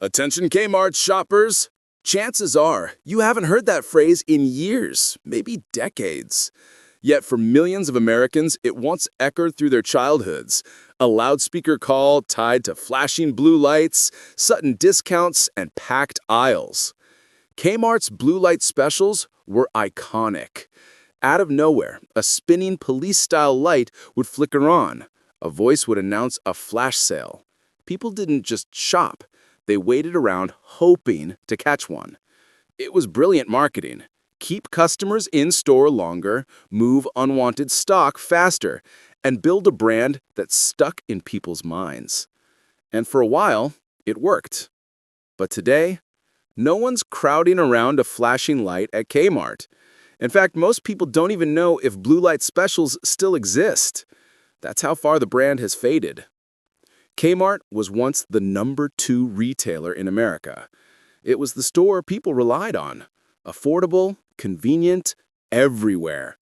Attention Kmart shoppers! Chances are you haven't heard that phrase in years, maybe decades. Yet for millions of Americans, it once echoed through their childhoods. A loudspeaker call tied to flashing blue lights, sudden discounts, and packed aisles. Kmart's blue light specials were iconic. Out of nowhere, a spinning police-style light would flicker on. A voice would announce a flash sale. People didn't just shop. They waited around hoping to catch one. It was brilliant marketing. Keep customers in store longer, move unwanted stock faster, and build a brand that stuck in people's minds. And for a while, it worked. But today, no one's crowding around a flashing light at Kmart. In fact, most people don't even know if blue light specials still exist. That's how far the brand has faded. Kmart was once the #2 retailer in America. It was the store people relied on. Affordable, convenient, everywhere.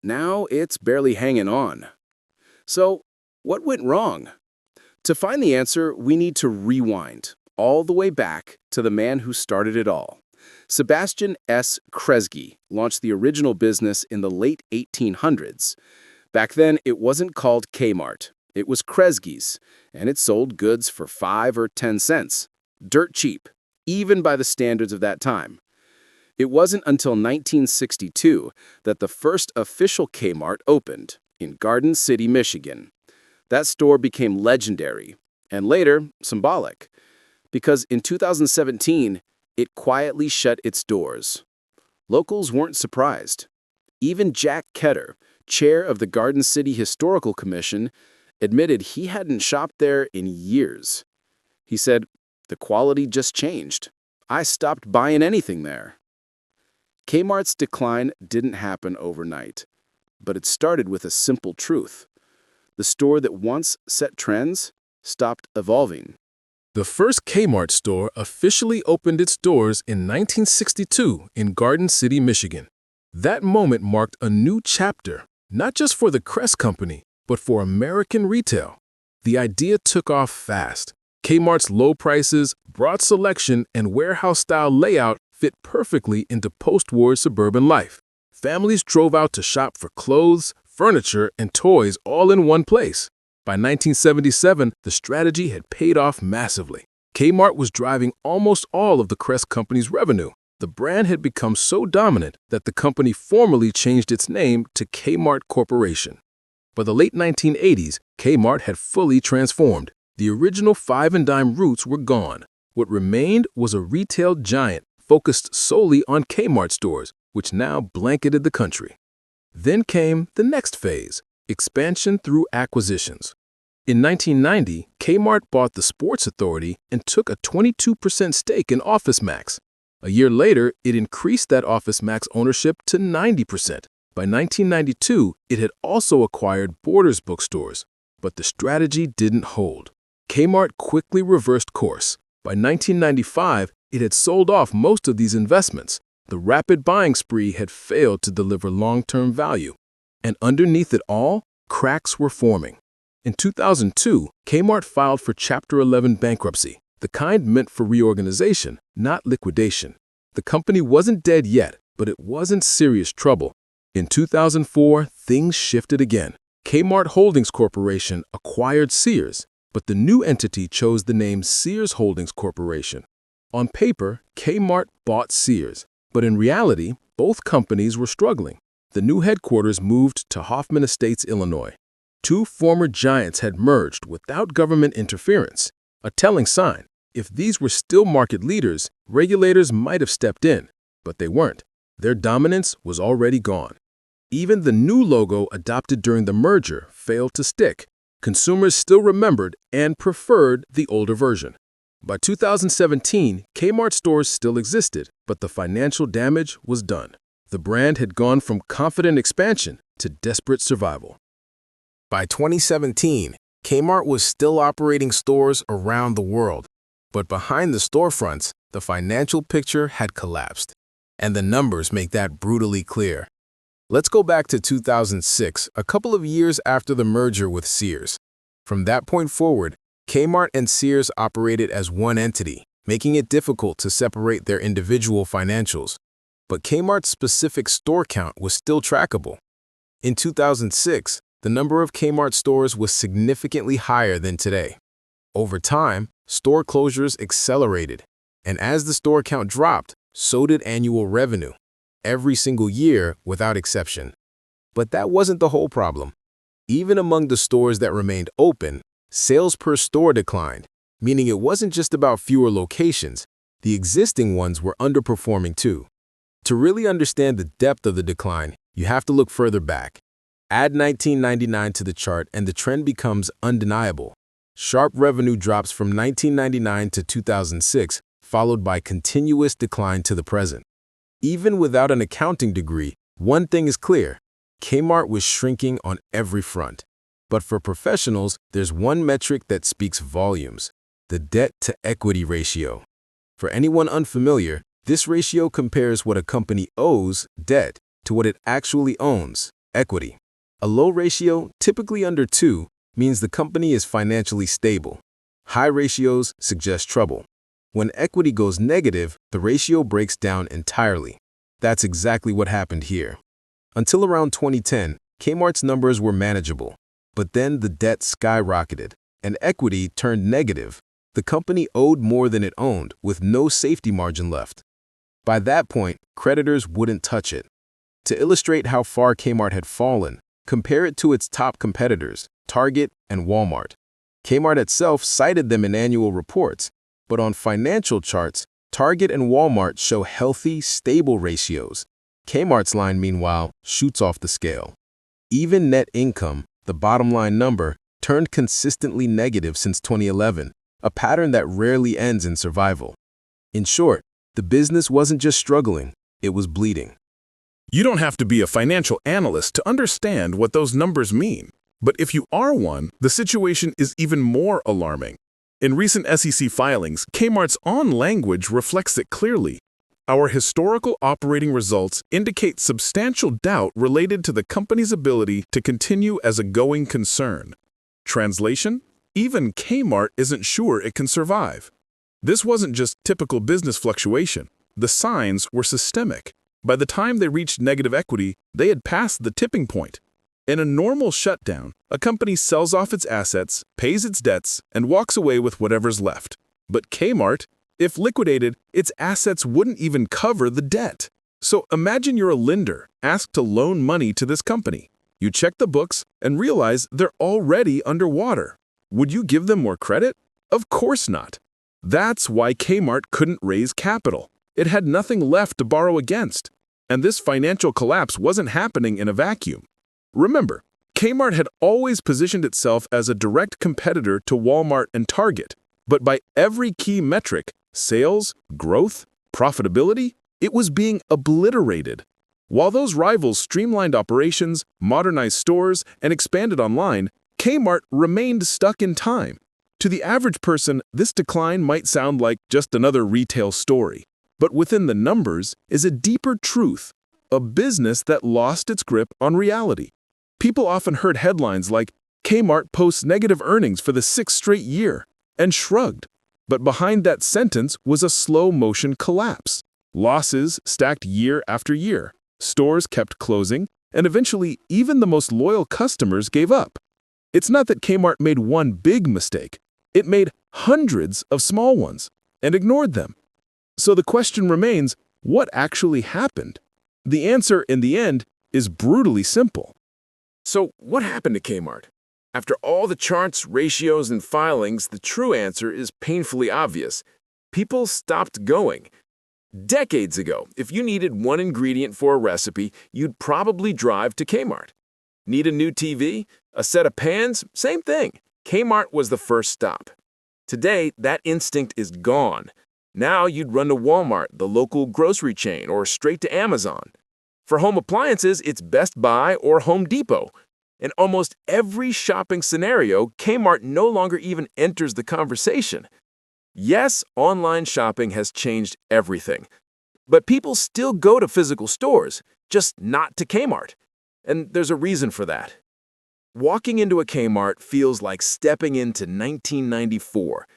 Now it's barely hanging on. So, what went wrong? To find the answer, we need to rewind all the way back to the man who started it all. Sebastian S. Kresge launched the original business in the late 1800s. Back then, it wasn't called Kmart. It was Kresge's, and it sold goods for 5 or 10 cents. Dirt cheap, even by the standards of that time. It wasn't until 1962 that the first official Kmart opened in Garden City, Michigan. That store became legendary, and later symbolic, because in 2017, it quietly shut its doors. Locals weren't surprised. Even Jack Ketter, chair of the Garden City Historical Commission, admitted he hadn't shopped there in years. He said, "The quality just changed. I stopped buying anything there." Kmart's decline didn't happen overnight, but it started with a simple truth. The store that once set trends stopped evolving. The first Kmart store officially opened its doors in 1962 in Garden City, Michigan. That moment marked a new chapter, not just for the Crest Company, but for American retail. The idea took off fast. Kmart's low prices, broad selection, and warehouse-style layout fit perfectly into post-war suburban life. Families drove out to shop for clothes, furniture, and toys all in one place. By 1977, the strategy had paid off massively. Kmart was driving almost all of the Crest Company's revenue. The brand had become so dominant that the company formally changed its name to Kmart Corporation. By the late 1980s, Kmart had fully transformed. The original 5-and-dime roots were gone. What remained was a retail giant focused solely on Kmart stores, which now blanketed the country. Then came the next phase, expansion through acquisitions. In 1990, Kmart bought the Sports Authority and took a 22% stake in OfficeMax. A year later, it increased that OfficeMax ownership to 90%. By 1992, it had also acquired Borders bookstores, but the strategy didn't hold. Kmart quickly reversed course. By 1995, it had sold off most of these investments. The rapid buying spree had failed to deliver long-term value. And underneath it all, cracks were forming. In 2002, Kmart filed for Chapter 11 bankruptcy, the kind meant for reorganization, not liquidation. The company wasn't dead yet, but it was in serious trouble. In 2004, things shifted again. Kmart Holdings Corporation acquired Sears, but the new entity chose the name Sears Holdings Corporation. On paper, Kmart bought Sears, but in reality, both companies were struggling. The new headquarters moved to Hoffman Estates, Illinois. Two former giants had merged without government interference, a telling sign. If these were still market leaders, regulators might have stepped in, but they weren't. Their dominance was already gone. Even the new logo adopted during the merger failed to stick. Consumers still remembered and preferred the older version. By 2017, Kmart stores still existed, but the financial damage was done. The brand had gone from confident expansion to desperate survival. By 2017, Kmart was still operating stores around the world, but behind the storefronts, the financial picture had collapsed. And the numbers make that brutally clear. Let's go back to 2006, a couple of years after the merger with Sears. From that point forward, Kmart and Sears operated as one entity. making it difficult to separate their individual financials. But Kmart's specific store count was still trackable. In 2006, the number of Kmart stores was significantly higher than today. Over time, store closures accelerated, and as the store count dropped, so did annual revenue, every single year without exception. But that wasn't the whole problem. Even among the stores that remained open, sales per store declined, meaning it wasn't just about fewer locations, the existing ones were underperforming too. To really understand the depth of the decline, you have to look further back. Add 1999 to the chart and the trend becomes undeniable. Sharp revenue drops from 1999 to 2006, followed by continuous decline to the present. Even without an accounting degree, one thing is clear: Kmart was shrinking on every front. But for professionals, there's one metric that speaks volumes: the debt-to-equity ratio. For anyone unfamiliar, this ratio compares what a company owes, debt, to what it actually owns, equity. A low ratio, typically under 2, means the company is financially stable. High ratios suggest trouble. When equity goes negative, the ratio breaks down entirely. That's exactly what happened here. Until around 2010, Kmart's numbers were manageable. But then the debt skyrocketed, and equity turned negative. The company owed more than it owned, with no safety margin left. By that point, creditors wouldn't touch it. To illustrate how far Kmart had fallen, compare it to its top competitors, Target and Walmart. Kmart itself cited them in annual reports, but on financial charts, Target and Walmart show healthy, stable ratios. Kmart's line, meanwhile, shoots off the scale. Even net income, the bottom line number, turned consistently negative since 2011, a pattern that rarely ends in survival. In short, the business wasn't just struggling, it was bleeding. You don't have to be a financial analyst to understand what those numbers mean. But if you are one, the situation is even more alarming. In recent SEC filings, Kmart's own language reflects it clearly. Our historical operating results indicate substantial doubt related to the company's ability to continue as a going concern. Translation: even Kmart isn't sure it can survive. This wasn't just typical business fluctuation. The signs were systemic. By the time they reached negative equity, they had passed the tipping point. In a normal shutdown, a company sells off its assets, pays its debts, and walks away with whatever's left. But Kmart, if liquidated, its assets wouldn't even cover the debt. So imagine you're a lender asked to loan money to this company. You check the books and realize they're already underwater. Would you give them more credit? Of course not. That's why Kmart couldn't raise capital. It had nothing left to borrow against. And this financial collapse wasn't happening in a vacuum. Remember, Kmart had always positioned itself as a direct competitor to Walmart and Target. But by every key metric, sales, growth, profitability, it was being obliterated. While those rivals streamlined operations, modernized stores, and expanded online, Kmart remained stuck in time. To the average person, this decline might sound like just another retail story. But within the numbers is a deeper truth, a business that lost its grip on reality. People often heard headlines like, "Kmart posts negative earnings for the 6th straight year," and shrugged. But behind that sentence was a slow-motion collapse. Losses stacked year after year. Stores kept closing, and eventually even the most loyal customers gave up. It's not that Kmart made one big mistake. It made hundreds of small ones and ignored them. So the question remains, what actually happened? The answer, in the end, is brutally simple. So what happened to Kmart? After all the charts, ratios, and filings, the true answer is painfully obvious. People stopped going. Decades ago, if you needed one ingredient for a recipe, you'd probably drive to Kmart. Need a new TV? A set of pans? Same thing. Kmart was the first stop. Today, that instinct is gone. Now you'd run to Walmart, the local grocery chain, or straight to Amazon. For home appliances, it's Best Buy or Home Depot. In almost every shopping scenario, Kmart no longer even enters the conversation. Yes, online shopping has changed everything. But people still go to physical stores, just not to Kmart. And there's a reason for that. Walking into a Kmart feels like stepping into 1994.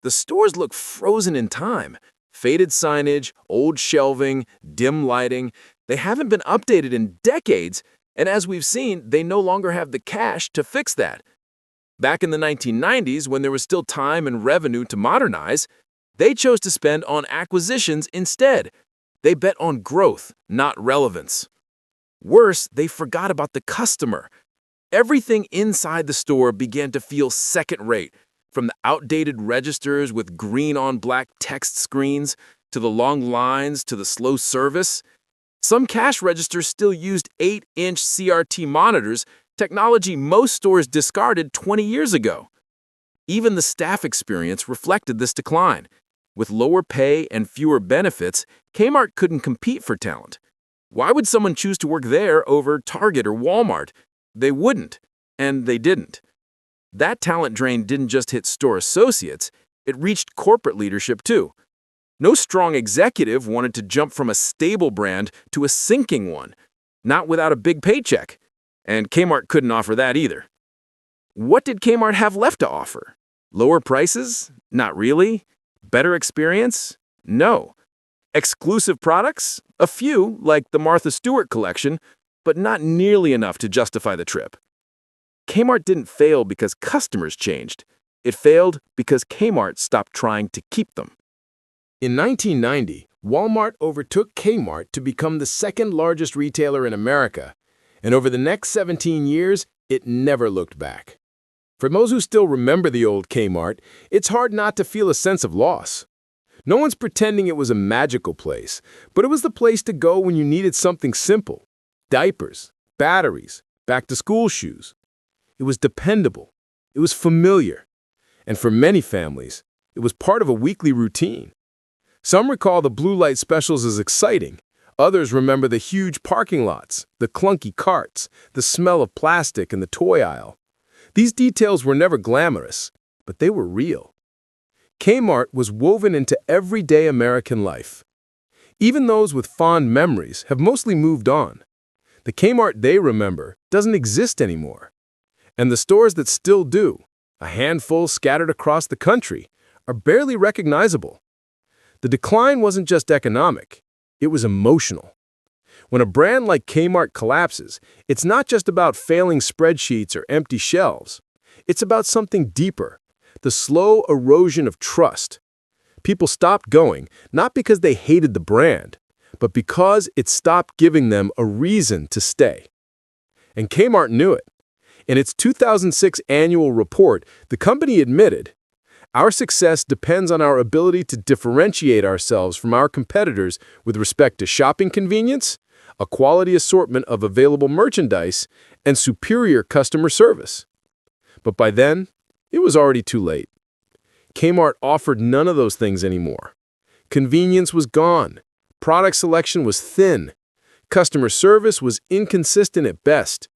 The stores look frozen in time. Faded signage, old shelving, dim lighting. They haven't been updated in decades, and as we've seen, they no longer have the cash to fix that. Back in the 1990s, when there was still time and revenue to modernize, they chose to spend on acquisitions instead. They bet on growth, not relevance. Worse, they forgot about the customer. Everything inside the store began to feel second-rate, from the outdated registers with green-on-black text screens, to the long lines, to the slow service. Some cash registers still used 8-inch CRT monitors, technology most stores discarded 20 years ago. Even the staff experience reflected this decline. With lower pay and fewer benefits, Kmart couldn't compete for talent. Why would someone choose to work there over Target or Walmart? They wouldn't, and they didn't. That talent drain didn't just hit store associates, it reached corporate leadership too. No strong executive wanted to jump from a stable brand to a sinking one, not without a big paycheck. And Kmart couldn't offer that either. What did Kmart have left to offer? Lower prices? Not really. Better experience? No. Exclusive products? A few, like the Martha Stewart collection, but not nearly enough to justify the trip. Kmart didn't fail because customers changed. It failed because Kmart stopped trying to keep them. In 1990, Walmart overtook Kmart to become the second largest retailer in America, and over the next 17 years, it never looked back. For those who still remember the old Kmart, it's hard not to feel a sense of loss. No one's pretending it was a magical place, but it was the place to go when you needed something simple. Diapers, batteries, back-to-school shoes. It was dependable. It was familiar. And for many families, it was part of a weekly routine. Some recall the blue light specials as exciting. Others remember the huge parking lots, the clunky carts, the smell of plastic in the toy aisle. These details were never glamorous, but they were real. Kmart was woven into everyday American life. Even those with fond memories have mostly moved on. The Kmart they remember doesn't exist anymore. And the stores that still do, a handful scattered across the country, are barely recognizable. The decline wasn't just economic, it was emotional. When a brand like Kmart collapses, it's not just about failing spreadsheets or empty shelves. It's about something deeper, the slow erosion of trust. People stopped going, not because they hated the brand, but because it stopped giving them a reason to stay. And Kmart knew it. In its 2006 annual report, the company admitted, "Our success depends on our ability to differentiate ourselves from our competitors with respect to shopping convenience, a quality assortment of available merchandise, and superior customer service." But by then, it was already too late. Kmart offered none of those things anymore. Convenience was gone. Product selection was thin. Customer service was inconsistent at best.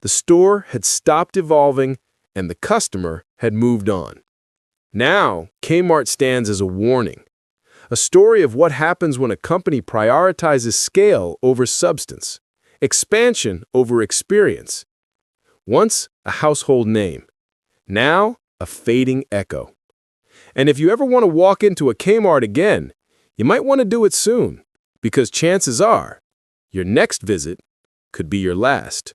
The store had stopped evolving, and the customer had moved on. Now, Kmart stands as a warning, a story of what happens when a company prioritizes scale over substance, expansion over experience. Once a household name, now a fading echo. And if you ever want to walk into a Kmart again, you might want to do it soon, because chances are your next visit could be your last.